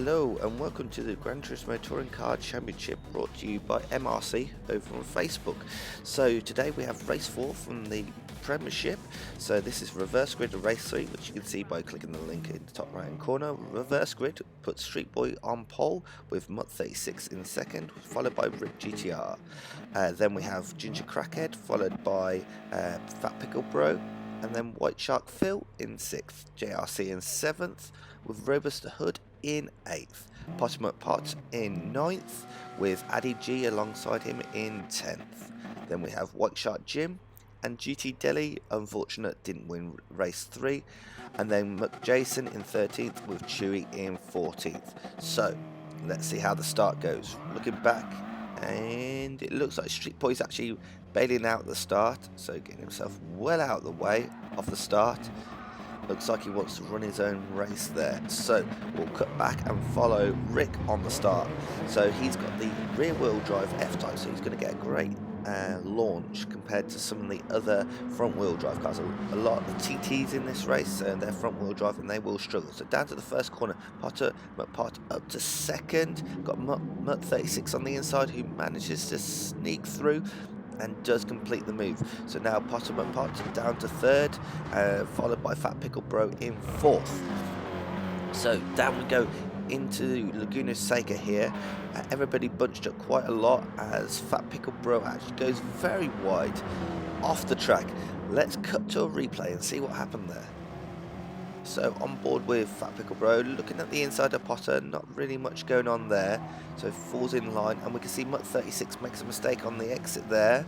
Hello and welcome to the Gran Turismo Touring Car Championship, brought to you by MRC over on Facebook. So today we have race 4 from the Premiership. So this is reverse grid of race 3, which you can see by clicking the link in the top right hand corner. Reverse grid puts Street Boy on pole with Mutt36 in second, followed by Rip GTR. Then we have Ginger Crackhead, followed by Fat Pickle Bro, and then White Shark Phil in 6th, JRC in 7th, with Robust the Hood in 8th, Pottermut Pot in 9th, with Addy G alongside him in 10th. Then we have White Shark Jim and GT Deli, unfortunate, didn't win race 3, and then Jason in 13th with Chewy in 14th. So let's see how the start goes. Looking back, and it looks like Street Boy's actually bailing out the start, so getting himself well out of the way of the start. Looks like he wants to run his own race there. So we'll cut back and follow Rick on the start. So he's got the rear wheel drive F-Type, so he's going to get a great launch compared to some of the other front wheel drive cars. A lot of the TTs in this race, they're front wheel drive and they will struggle. So down to the first corner, Pot up to second. Got Mutt36 on the inside, who manages to sneak through and does complete the move. So now Pottermut down to third, followed by Fat Pickle Bro in 4th. So down we go into Laguna Seca here. Everybody bunched up quite a lot as Fat Pickle Bro actually goes very wide off the track. Let's cut to a replay and see what happened there. So on board with Fat Pickle Bro, looking at the inside of Potter, not really much going on there, so falls in line, and we can see Mutt36 makes a mistake on the exit there.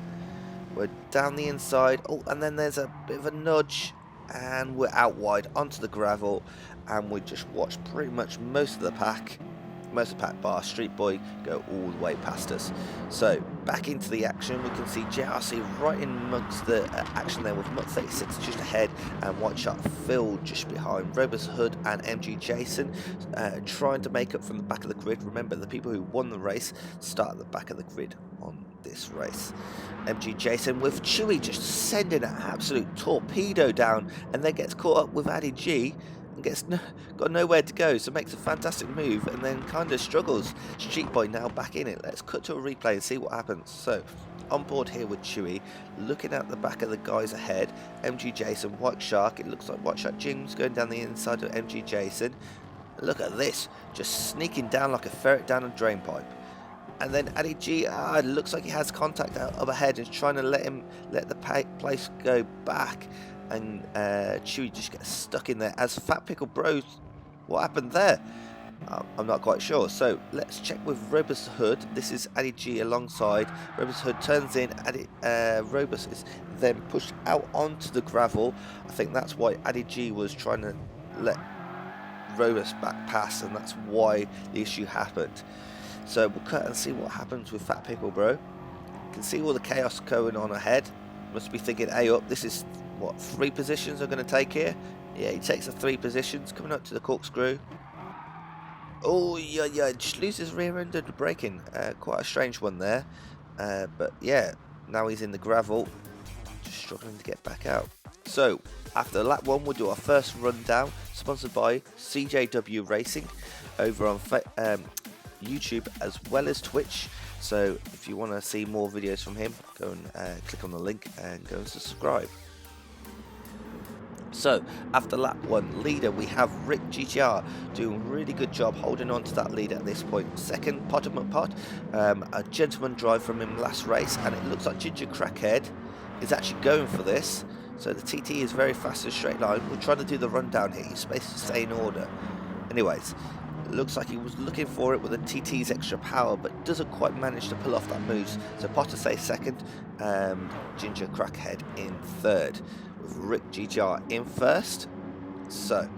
We're down the inside, oh, and then there's a bit of a nudge, and we're out wide onto the gravel, and we just watched pretty much most of the pack bar Street Boy go all the way past us. So back into the action, we can see JRC right in amongst the action there with Mutt36 just ahead and White Shark Phil just behind, Robust Hood and MG Jason trying to make up from the back of the grid. Remember, the people who won the race start at the back of the grid on this race. MG Jason with Chewy just sending an absolute torpedo down, and then gets caught up with Addy G and got nowhere to go, so makes a fantastic move and then kind of struggles. Street Boy now back in it. Let's cut to a replay and see what happens. So on board here with Chewy, looking at the back of the guys ahead, MG Jason, White Shark. It looks like White Shark Jim's going down the inside of MG Jason. Look at this, just sneaking down like a ferret down a drain pipe. And then Addy G, looks like he has contact up ahead and is trying to let the place go back. And Chewy just gets stuck in there as Fat Pickle Bros. What happened there? I'm not quite sure. So let's check with Robust Hood. This is Addy G alongside. Robust Hood turns in. Robust is then pushed out onto the gravel. I think that's why Addy G was trying to let Robust back pass, and that's why the issue happened. So we'll cut and see what happens with Fat Pickle Bro. You can see all the chaos going on ahead. Must be thinking, hey up, this is what, 3 positions are going to take here? Yeah, he takes the 3 positions, coming up to the corkscrew. Oh, yeah, just loses rear end of the braking. Quite a strange one there. But yeah, now he's in the gravel, just struggling to get back out. So, after lap 1, we'll do our first rundown, sponsored by CJW Racing, over on YouTube as well as Twitch. So, if you want to see more videos from him, go and click on the link and go and subscribe. So, after lap 1 leader, we have Rick GTR doing a really good job holding on to that lead at this point. Second, Pottermut Pot, a gentleman drive from him last race, and it looks like Ginger Crackhead is actually going for this. So the TT is very fast in a straight line. We're trying to do the rundown here. He's supposed to stay in order. Anyways, it looks like he was looking for it with the TT's extra power, but doesn't quite manage to pull off that move. So Potter stays second, Ginger Crackhead in third, with Rick GTR in first. So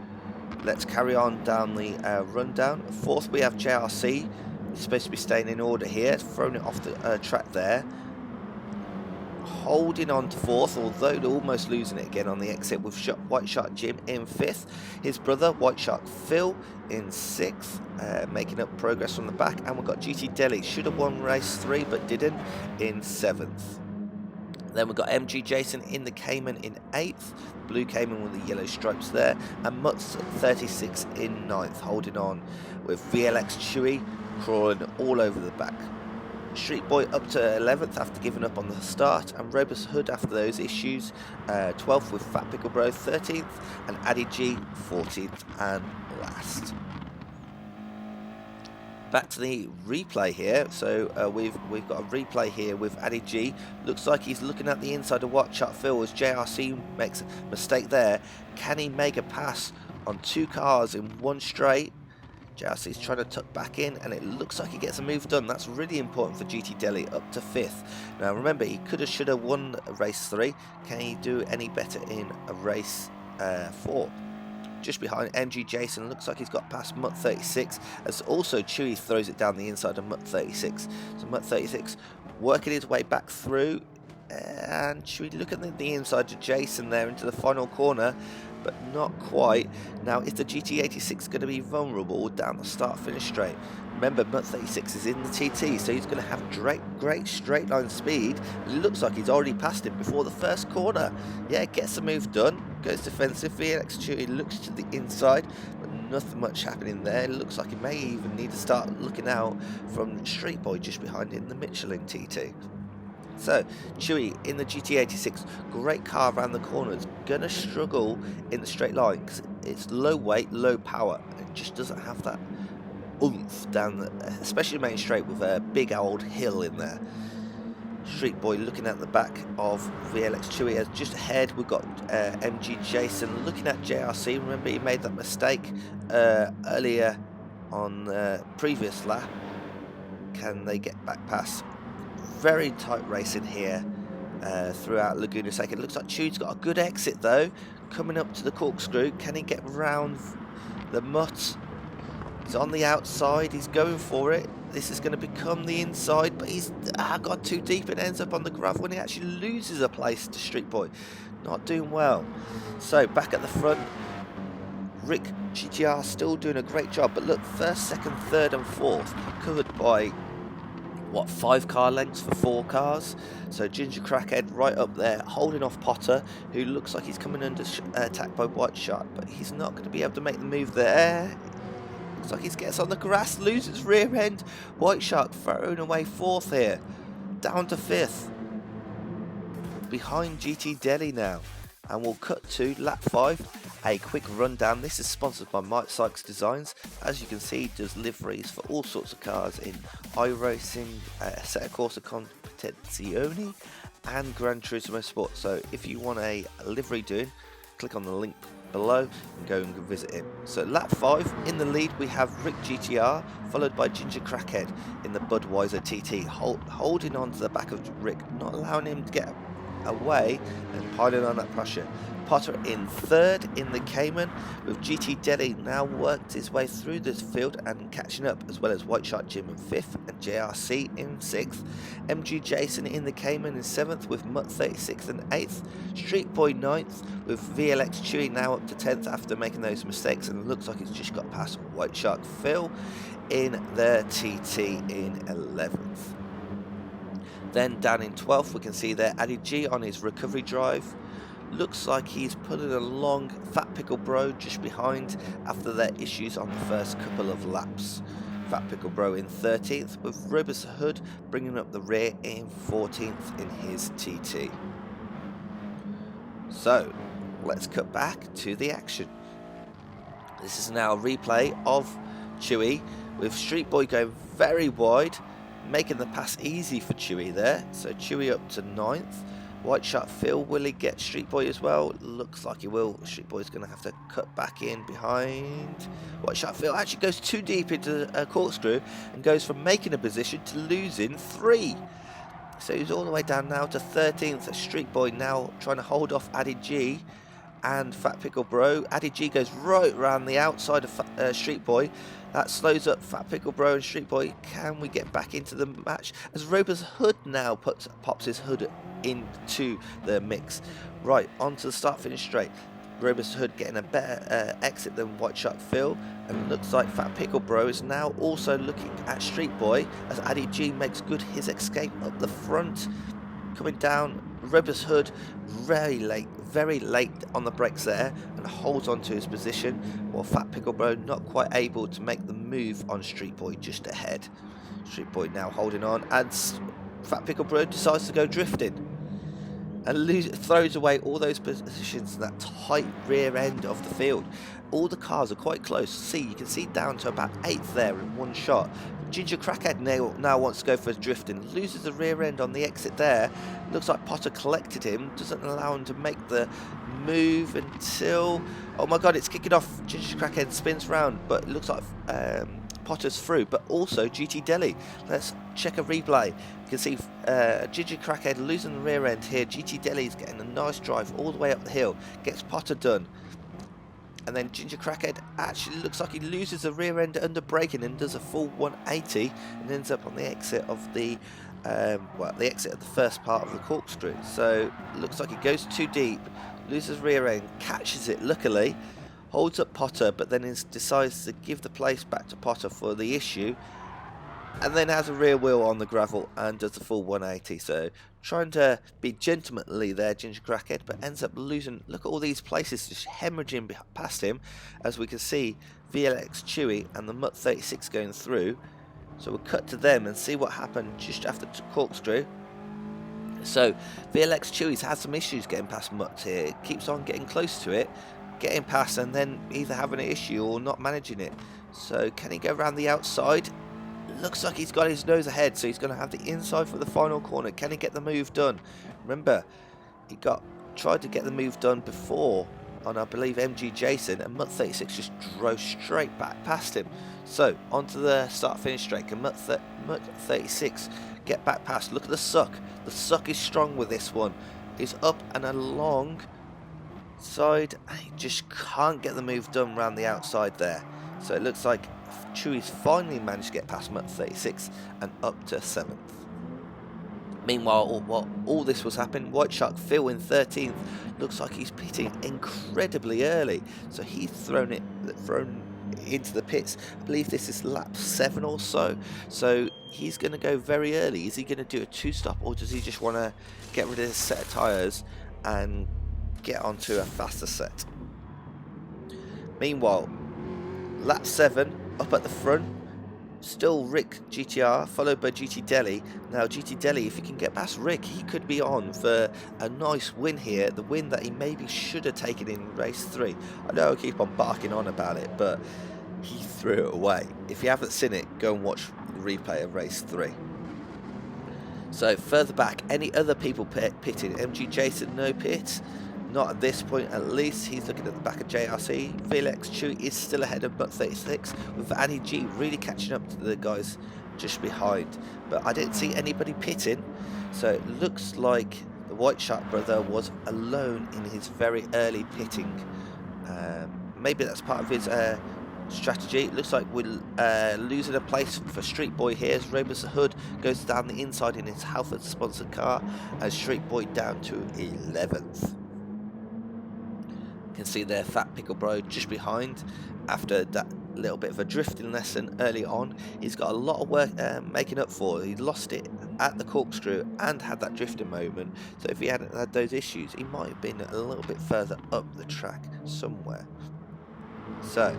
let's carry on down the rundown. Fourth, we have JRC. He's supposed to be staying in order here, throwing it off the track there. Holding on to fourth, although almost losing it again on the exit with White Shark Jim in fifth. His brother, White Shark Phil, in sixth, making up progress from the back. And we've got GT Deli, should have won race 3 but didn't, in seventh. Then we've got MG Jason in the Cayman in 8th, blue Cayman with the yellow stripes there, and Mutz 36 in 9th, holding on with VLX Chewy crawling all over the back. Street Boy up to 11th after giving up on the start, and Robust Hood after those issues 12th with Fat Pickle Bro 13th, and Addy G 14th and last. Back to the replay here, so we've got a replay here with Addy G. Looks like he's looking at the inside of White Shot Phil as JRC makes a mistake there. Can he make a pass on two cars in one straight? JRC's trying to tuck back in, and it looks like he gets a move done. That's really important for GT Delhi, up to 5th. Now remember, he could have, should have won race 3. Can he do any better in a race 4? Just behind MG Jason, looks like he's got past Mutt 36, as also Chewy throws it down the inside of Mutt 36. So Mutt 36 working his way back through, and Chewy looking at the inside of Jason there into the final corner, but not quite. Now is the GT86 going to be vulnerable down the start finish straight? Remember, Mutt 36 is in the TT, so he's going to have great straight line speed. It looks like he's already passed him before the first corner. Yeah, gets the move done, goes defensive. VLX Chewy looks to the inside, but nothing much happening there. It looks like he may even need to start looking out from Street Boy just behind in the Michelin TT. So, Chewy in the GT86, great car around the corners, gonna struggle in the straight line because it's low weight, low power, and just doesn't have that oomph down the, especially main straight with a big old hill in there. Street Boy looking at the back of VLX Chewy as just ahead. We've got MG Jason looking at JRC. Remember, he made that mistake earlier on the previous lap. Can they get back past? Very tight racing here throughout Laguna Seca. It looks like Chewy's got a good exit though, coming up to the corkscrew. Can he get round the Mutt? He's on the outside, he's going for it. This is going to become the inside, but he's got too deep and ends up on the gravel when he actually loses a place to Street Boy. Not doing well. So back at the front, Rick GTR still doing a great job, but look, first, second, third and fourth covered by what, 5 car lengths for 4 cars. So Ginger Crackhead right up there holding off Potter, who looks like he's coming under attack by White Shark, but he's not going to be able to make the move there. Looks like he gets on the grass, loses rear end. White Shark thrown away 4th here, down to 5th, behind GT Delhi now. And we'll cut to lap 5, a quick rundown. This is sponsored by Mike Sykes Designs. As you can see, he does liveries for all sorts of cars in iRacing, Assetto Corsa Competizione and Gran Turismo Sport. So if you want a livery doing, click on the link below and go and visit him. So lap 5, in the lead we have Rick GTR, followed by Ginger Crackhead in the Budweiser TT, holding on to the back of Rick, not allowing him to get away and piling on that pressure. Potter in 3rd in the Cayman, with GT Delhi now worked his way through this field and catching up, as well as White Shark Jim in 5th and JRC in 6th. MG Jason in the Cayman in 7th, with Mutt 36th and 8th. Street Boy 9th, with VLX Chewy now up to 10th after making those mistakes, and it looks like he's just got past White Shark Phil in the TT in 11th. Then down in 12th we can see there Addy G on his recovery drive. Looks like he's pulling along Fat Pickle Bro just behind after their issues on the first couple of laps. Fat Pickle Bro in 13th, with Robust Hood bringing up the rear in 14th in his TT. So let's cut back to the action. This is now a replay of Chewy, with Street Boy going very wide, making the pass easy for Chewy there. So Chewy up to 9th. White Shark Phil, will he get Street Boy as well? Looks like he will. Street Boy's going to have to cut back in behind. White Shark Phil actually goes too deep into a corkscrew and goes from making a position to losing 3. So he's all the way down now to 13th. Street Boy now trying to hold off Addy G and Fat Pickle Bro. Addy G goes right around the outside of Street Boy. That slows up Fat Pickle Bro and Street Boy. Can we get back into the match? As Robust Hood now pops his hood into the mix. Right, onto the start finish straight. Robust Hood getting a better exit than White Shark Phil, and looks like Fat Pickle Bro is now also looking at Street Boy as Addy G makes good his escape up the front. Coming down Rubber's hood very late on the brakes there, and holds on to his position, while Fat Pickle Bro not quite able to make the move on Street Boy just ahead. Street Boy now holding on, and Fat Pickle Bro decides to go drifting and throws away all those positions in that tight rear end of the field. All the cars are quite close. See, you can see down to about 8th there in one shot. Ginger Crackhead now wants to go for his drifting, loses the rear end on the exit there. Looks like Potter collected him, doesn't allow him to make the move until, oh my god, it's kicking off. Ginger Crackhead spins round, but it looks like Potter's through, but also GT Deli. Let's check a replay. You can see Ginger Crackhead losing the rear end here. GT Deli's getting a nice drive all the way up the hill, gets Potter done. And then Ginger Crackhead actually looks like he loses the rear end under braking and does a full 180 and ends up on the exit of the first part of the corkscrew. So looks like he goes too deep, loses rear end, catches it luckily, holds up Potter, but then decides to give the place back to Potter for the issue, and then has a rear wheel on the gravel and does the full 180. So trying to be gentlemanly there, Ginger Crackhead, but ends up losing. Look at all these places just hemorrhaging past him, as we can see VLX Chewy and the Mutt 36 going through. So we'll cut to them and see what happened just after corkscrew. So VLX Chewy's had some issues getting past Mutt here. Keeps on getting close to it, getting past, and then either having an issue or not managing it. So can he go around the outside? Looks like he's got his nose ahead, so he's going to have the inside for the final corner. Can he get the move done? Remember, he tried to get the move done before on, I believe, MG Jason, and Mutt 36 just drove straight back past him. So onto the start-finish straight. Can Mutt 36 get back past? Look at the suck. The suck is strong with this one. He's up and along side, and he just can't get the move done around the outside there. So it looks like Chewy's finally managed to get past Mutt 36 and up to 7th. Meanwhile, while all this was happening, White Shark Phil in 13th looks like he's pitting incredibly early. So he's thrown into the pits. I believe this is lap 7 or so. So he's going to go very early. Is he going to do a 2-stop, or does he just want to get rid of his set of tyres and get onto a faster set? Meanwhile, lap 7, up at the front, still Rick GTR, followed by GT Deli. Now GT Deli, if he can get past Rick, he could be on for a nice win here, the win that he maybe should have taken in race 3. I know I keep on barking on about it, but he threw it away. If you haven't seen it, go and watch the replay of race 3. So further back, any other people pitting? MG Jason, no pit. Not at this point, at least. He's looking at the back of JRC. VLX Chewy is still ahead of Mutt 36, with Annie G really catching up to the guys just behind. But I didn't see anybody pitting, so it looks like the White Shark brother was alone in his very early pitting. Maybe that's part of his strategy. It looks like we're losing a place for Street Boy here, as Robus Hood goes down the inside in his Halford sponsored car, and Street Boy down to 11th. You can see there Fat Pickle Bro just behind after that little bit of a drifting lesson early on. He's got a lot of work making up for. He lost it at the corkscrew and had that drifting moment, so if he hadn't had those issues, he might have been a little bit further up the track somewhere. So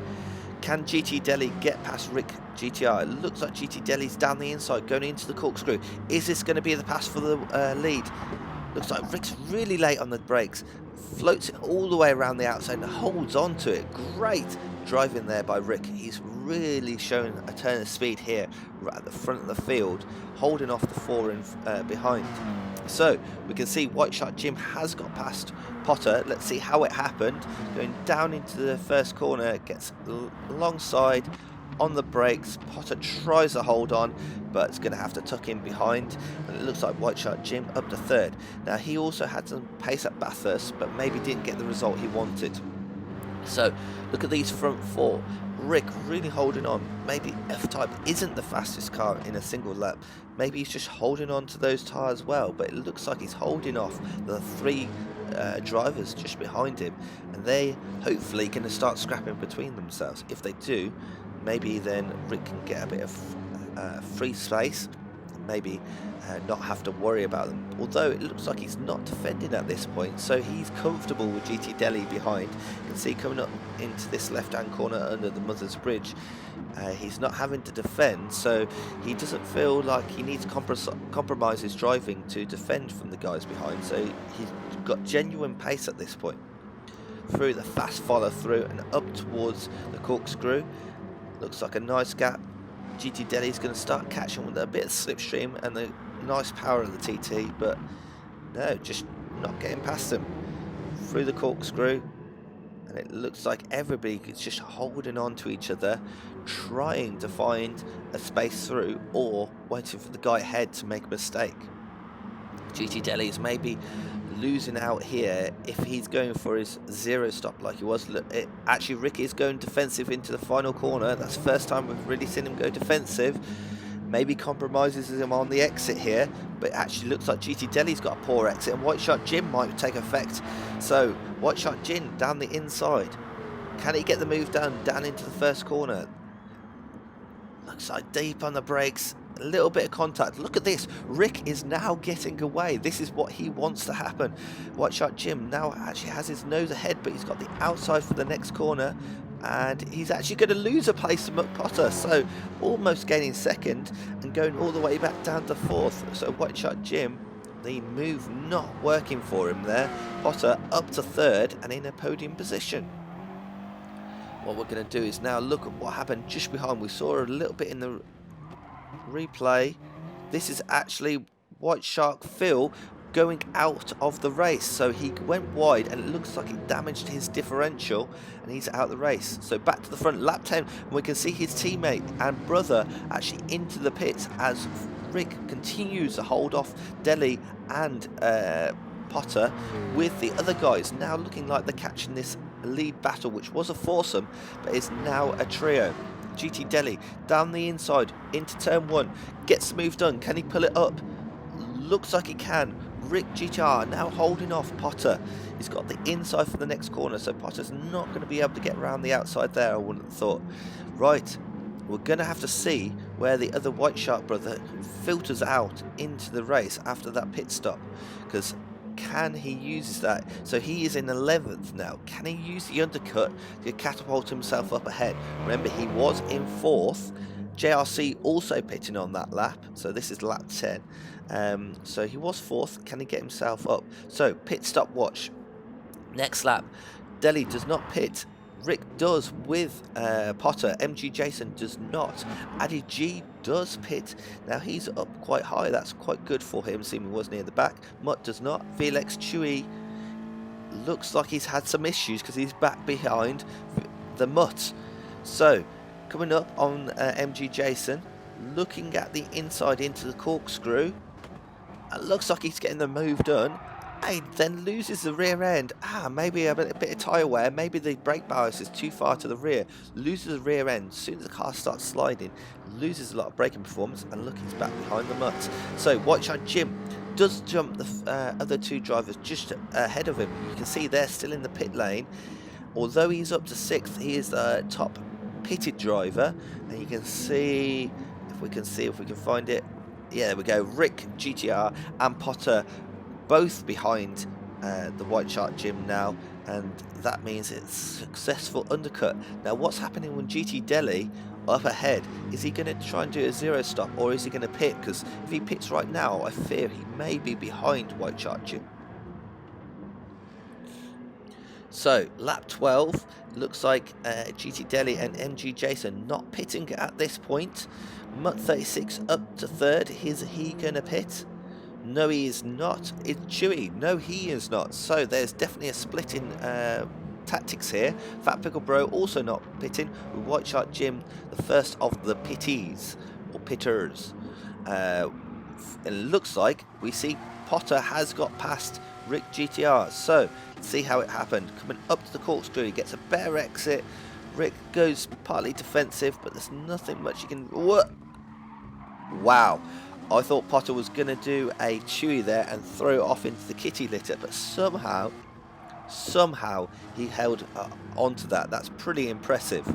can GT Deli get past Rick GTR? It looks like GT Deli's down the inside going into the corkscrew. Is this going to be the pass for the lead? Looks like Rick's really late on the brakes, floats it all the way around the outside and holds on to it. Great driving there by Rick. He's really showing a turn of speed here right at the front of the field, holding off the 4 in behind. So we can see White Shark Jim has got past Potter. Let's see how it happened. Going down into the first corner, gets alongside on the brakes. Potter tries to hold on, but it's going to have to tuck in behind, and it looks like White Shark Jim up to 3rd. Now he also had some pace at Bathurst, but maybe didn't get the result he wanted. So look at these front 4. Rick really holding on. Maybe F-Type isn't the fastest car in a single lap. Maybe he's just holding on to those tyres well, but it looks like he's holding off the 3 drivers just behind him, and they hopefully going to start scrapping between themselves. If they do, maybe then Rick can get a bit of free space, maybe not have to worry about them. Although it looks like he's not defending at this point, so he's comfortable with GT Delhi behind. You can see coming up into this left-hand corner under the Mother's Bridge, he's not having to defend, so he doesn't feel like he needs to compromise his driving to defend from the guys behind, so he's got genuine pace at this point. Through the fast follow through and up towards the corkscrew, looks like a nice gap. GT Delhi is going to start catching with a bit of slipstream and the nice power of the TT, but no, just not getting past him. Through the corkscrew, and it looks like everybody is just holding on to each other, trying to find a space through or waiting for the guy ahead to make a mistake. GT Delhi is maybe losing out here if he's going for his zero stop like he was. Actually, Rick is going defensive into the final corner. That's the first time we've really seen him go defensive. Maybe compromises him on the exit here, but it actually looks like GT Delhi's got a poor exit and White Shot Jim might take effect. So White Shot Jim down the inside. Can he get the move down into the first corner? Looks like deep on the brakes. A little bit of contact. Look at this. Rick is now getting away. This is what he wants to happen. White Shot Jim now actually has his nose ahead, but he's got the outside for the next corner, and he's actually going to lose a place to Muck Potter, so almost gaining second and going all the way back down to fourth. So White Shot Jim, the move not working for him there. Potter up to third and in a podium position. What we're going to do is now look at what happened just behind. We saw a little bit in the replay. This is actually White Shark Phil going out of the race, so he went wide and it looks like it damaged his differential and he's out of the race. So back to the front, lap 10, and we can see his teammate and brother actually into the pits as Rick continues to hold off Delhi and Potter, with the other guys now looking like they're catching this lead battle, which was a foursome but is now a trio. GT Delhi down the inside into turn one, gets the move done. Can he pull it up? Looks like he can. Rick GTR now holding off Potter. He's got the inside for the next corner, so Potter's not going to be able to get around the outside there, I wouldn't have thought. Right, we're going to have to see where the other White Shark brother filters out into the race after that pit stop, because can he use that? So he is in 11th now. Can he use the undercut to catapult himself up ahead? Remember, he was in 4th. JRC also pitting on that lap, so this is lap 10. So he was 4th. Can he get himself up? So pit stop watch. Next lap, Delhi does not pit. Rick does with Potter. MG Jason does not. Addy G does pit. Now he's up quite high. That's quite good for him, seeing he was near the back. Mutt does not. Felix Chewy looks like he's had some issues because he's back behind the Mutt. So coming up on MG Jason, looking at the inside into the corkscrew. It looks like he's getting the move done. He then loses the rear end. Maybe a bit of tyre wear. Maybe the brake bias is too far to the rear. Loses the rear end. As soon as the car starts sliding, loses a lot of braking performance. And look, he's back behind the Mutt. So White Shot Jim does jump the other two drivers just ahead of him. You can see they're still in the pit lane. Although he's up to 6th, he is the top pitted driver. And you can see, if we can find it. Yeah, there we go. Rick GTR and Potter both behind the White Shark Jim now, and that means it's successful undercut. Now what's happening when GT Delhi up ahead? Is he going to try and do a zero stop, or is he going to pit? Because if he pits right now, I fear he may be behind White Shark Jim. So lap 12, looks like GT Delhi and MG Jason not pitting at this point. Mutt 36 up to 3rd. Is he going to pit? No, he is not. It's Chewy. No, he is not. So there's definitely a split in tactics here. Fat Pickle Bro also not pitting, with White Shark Jim the first of the pitties, or pitters. It looks like we see Potter has got past Rick GTR. So let's see how it happened. Coming up to the corkscrew, he gets a better exit. Rick goes partly defensive, but there's nothing much you can... What? Wow. I thought Potter was going to do a Chewy there and throw it off into the kitty litter, but somehow he held onto that. That's pretty impressive.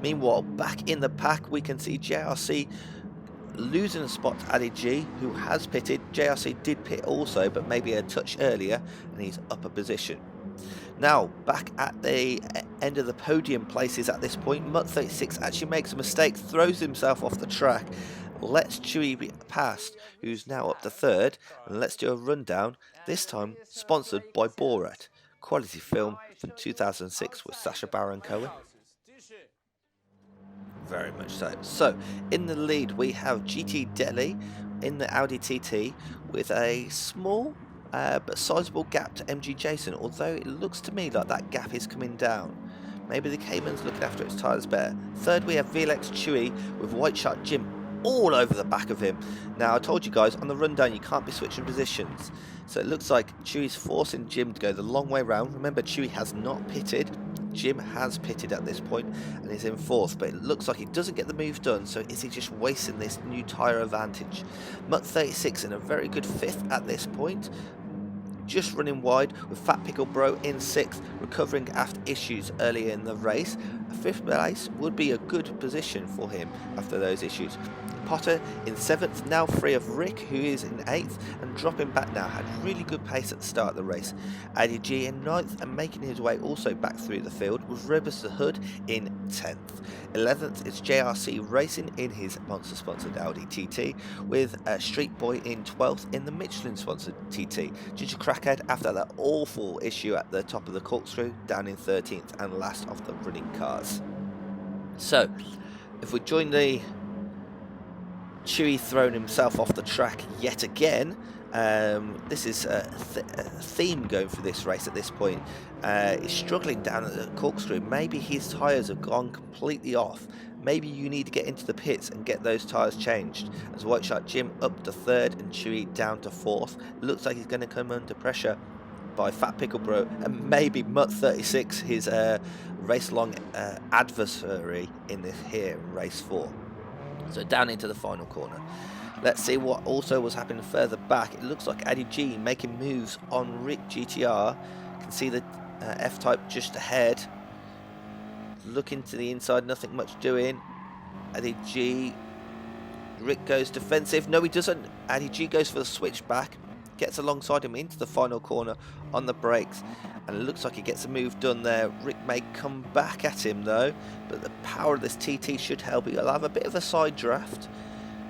Meanwhile, back in the pack, we can see JRC losing a spot to Adi G, who has pitted. JRC did pit also, but maybe a touch earlier, and he's up a position. Now, back at the end of the podium places at this point, Mutt36 actually makes a mistake, throws himself off the track, lets Chewy be past, who's now up to third, and let's do a rundown, this time sponsored by Borat, quality film from 2006 with Sacha Baron Cohen. Very much so. So, in the lead we have GT Delhi in the Audi TT with a small but sizable gap to MG Jason, although it looks to me like that gap is coming down. Maybe the Cayman's looking after its tyres better. Third we have VLX Chewy with White Shark Jim all over the back of him. Now I told you guys on the rundown you can't be switching positions, so it looks like Chewy's forcing Jim to go the long way round. Remember, Chewy has not pitted. Jim has pitted at this point and is in fourth, but it looks like he doesn't get the move done, so is he just wasting this new tyre advantage? Mutt36 in a very good fifth at this point, just running wide with Fat Pickle Bro in sixth, recovering after issues earlier in the race. A fifth place would be a good position for him after those issues. Potter in seventh, now free of Rick, who is in eighth and dropping back now. Had really good pace at the start of the race. Adi G in ninth and making his way also back through the field with Rebus the Hood in 10th. 11th is JRC Racing in his Monster sponsored Audi TT, with Street Boy in 12th in the Michelin sponsored TT. Ginger Crackhead after that awful issue at the top of the corkscrew, down in 13th and last of the running cars. So if we join the Chewy throwing himself off the track yet again. This is a theme going for this race at this point. He's struggling down at the corkscrew. Maybe his tyres have gone completely off. Maybe you need to get into the pits and get those tyres changed. As White Shark Jim up to third and Chewy down to fourth. It looks like he's going to come under pressure by Fat Pickle Bro and maybe Mutt36, his race-long adversary in this here race 4. So down into the final corner. Let's see what also was happening further back. It looks like Adi G making moves on Rick GTR. You can see the F-Type just ahead. Looking to the inside, nothing much doing. Adi G. Rick goes defensive. No, he doesn't. Adi G goes for the switchback. Gets alongside him into the final corner on the brakes, and it looks like he gets a move done there. Rick may come back at him though, but the power of this TT should help. He'll have a bit of a side draft.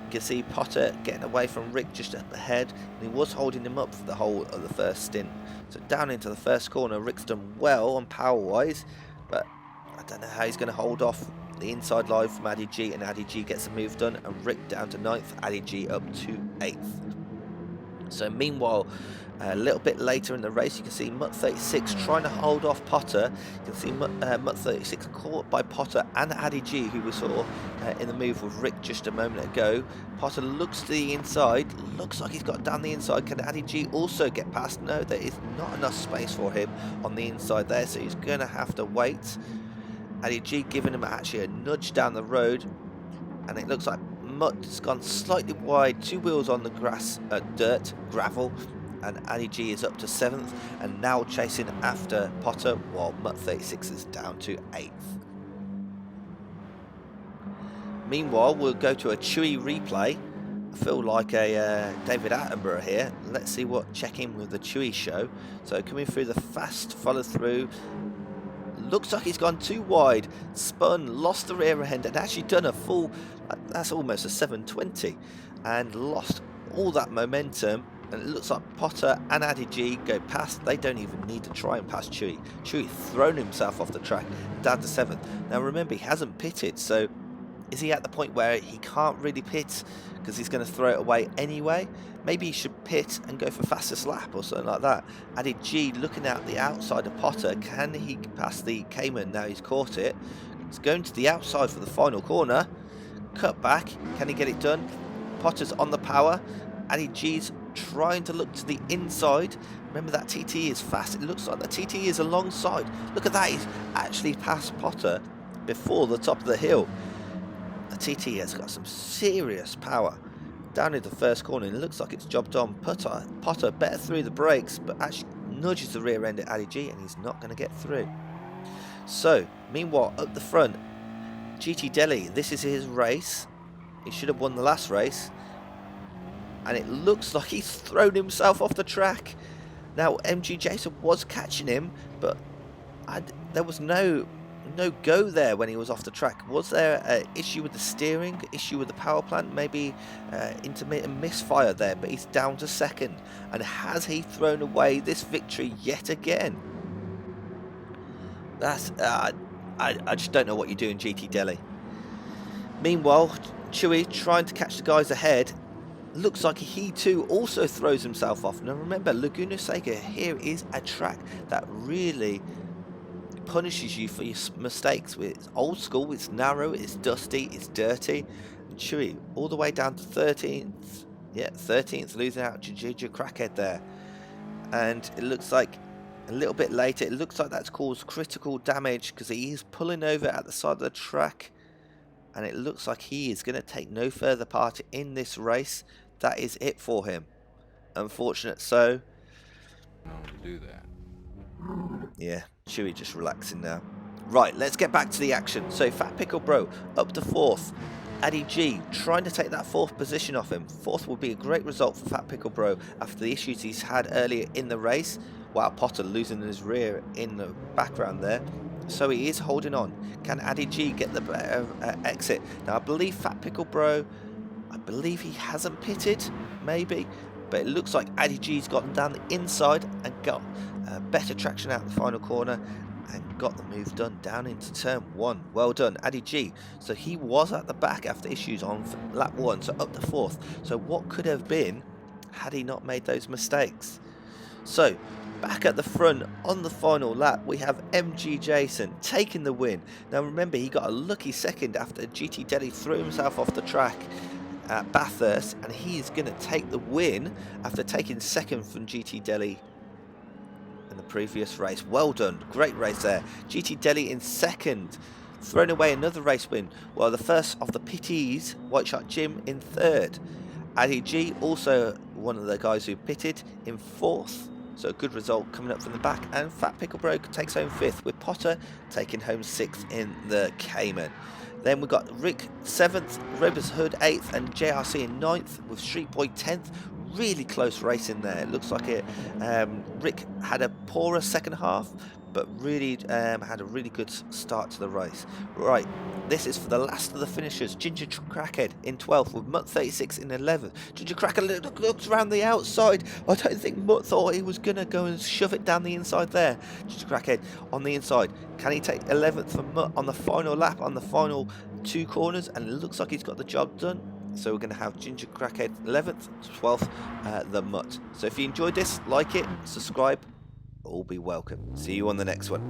You can see Potter getting away from Rick just up ahead, and he was holding him up for the whole of the first stint. So down into the first corner, Rick's done well on power wise, but I don't know how he's going to hold off the inside line from Adi G, and Adi G gets a move done, and Rick down to 9th, Adi G up to 8th. So meanwhile, a little bit later in the race, you can see Mutt36 trying to hold off Potter. You can see Mutt36 caught by Potter and Adi G, who we saw in the move with Rick just a moment ago. Potter looks to the inside, looks like he's got down the inside. Can Adi G also get past? No, there is not enough space for him on the inside there, so he's going to have to wait. Adi G giving him actually a nudge down the road, and it looks like Mutt's gone slightly wide, 2 wheels on the grass, dirt, gravel, and Adi G is up to 7th and now chasing after Potter, while Mutt36 is down to 8th. Meanwhile, we'll go to a Chewy replay. I feel like a David Attenborough here. Let's see what check-in with the Chewy show. So coming through the fast follow through. Looks like he's gone too wide, spun, lost the rear end, and actually done a full, that's almost a 720, and lost all that momentum. And it looks like Potter and Adi G go past. They don't even need to try and pass Chewy. Chewy thrown himself off the track, down to 7th. Now remember, he hasn't pitted, so is he at the point where he can't really pit because he's going to throw it away anyway? Maybe he should pit and go for fastest lap or something like that. Adi G looking out the outside of Potter. Can he pass the Cayman now he's caught it? He's going to the outside for the final corner. Cut back. Can he get it done? Potter's on the power. Adi G's trying to look to the inside. Remember, that TT is fast. It looks like the TT is alongside. Look at that. He's actually passed Potter before the top of the hill. The TT has got some serious power. Down in the first corner, it looks like it's jobbed on. Potter better through the brakes, but actually nudges the rear end at Adi G, and he's not going to get through. So, meanwhile, up the front, GT Delhi, this is his race. He should have won the last race. And it looks like he's thrown himself off the track. Now, MG Jason was catching him, but there was no go there when he was off the track. Was there an issue with the steering, issue with the power plant, maybe intermittent misfire there? But he's down to second. And has he thrown away this victory yet again? That's I just don't know what you do in GT Delhi. Meanwhile, Chewy trying to catch the guys ahead. Looks like he too also throws himself off. Now remember, Laguna Seca here is a track that really punishes you for your mistakes. It's old school, it's narrow, it's dusty, it's dirty. And Chewy all the way down to 13th. Yeah, 13th, losing out to Ginger Crackhead there. And it looks like a little bit later, it looks like that's caused critical damage because he is pulling over at the side of the track. And it looks like he is going to take no further part in this race. That is it for him. Unfortunate so. To do that. Yeah, Chewy just relaxing now. Right, let's get back to the action. So Fat Pickle Bro up to 4th. Addy G trying to take that 4th position off him. 4th would be a great result for Fat Pickle Bro after the issues he's had earlier in the race. Wow, Potter losing his rear in the background there. So he is holding on. Can Addy G get the better exit? Now I believe Fat Pickle Bro, I believe he hasn't pitted, maybe. But it looks like Addy G's gotten down the inside and got better traction out the final corner and got the move done down into turn 1. Well done, Addy G. So he was at the back after issues on lap 1, so up to 4th. So what could have been had he not made those mistakes? So back at the front on the final lap, we have MG Jason taking the win. Now remember, he got a lucky second after GT Delhi threw himself off the track at Bathurst, and he is going to take the win after taking second from GT Delhi in the previous race. Well done, great race there. GT Delhi in second, thrown away another race win. Well, the first of the pitties, White Shark Jim in 3rd. Addy G, also one of the guys who pitted, in 4th. So a good result coming up from the back. And Fat Pickle Bro takes home 5th, with Potter taking home 6th in the Cayman. Then we've got Rick 7th, Robus Hood 8th, and JRC in 9th, with Street Boy 10th. Really close race in there. It looks like it. Rick had a poorer second half, but really had a really good start to the race. Right, this is for the last of the finishers. Ginger Crackhead in 12th, with Mutt 36 in 11th. Ginger Crackhead looks around the outside. I don't think Mutt thought he was going to go and shove it down the inside there. Ginger Crackhead on the inside. Can he take 11th from Mutt on the final lap, on the final 2 corners? And it looks like he's got the job done. So we're going to have Ginger Crackhead 11th, 12th, the Mutt. So if you enjoyed this, like it, subscribe, all be welcome. See you on the next one.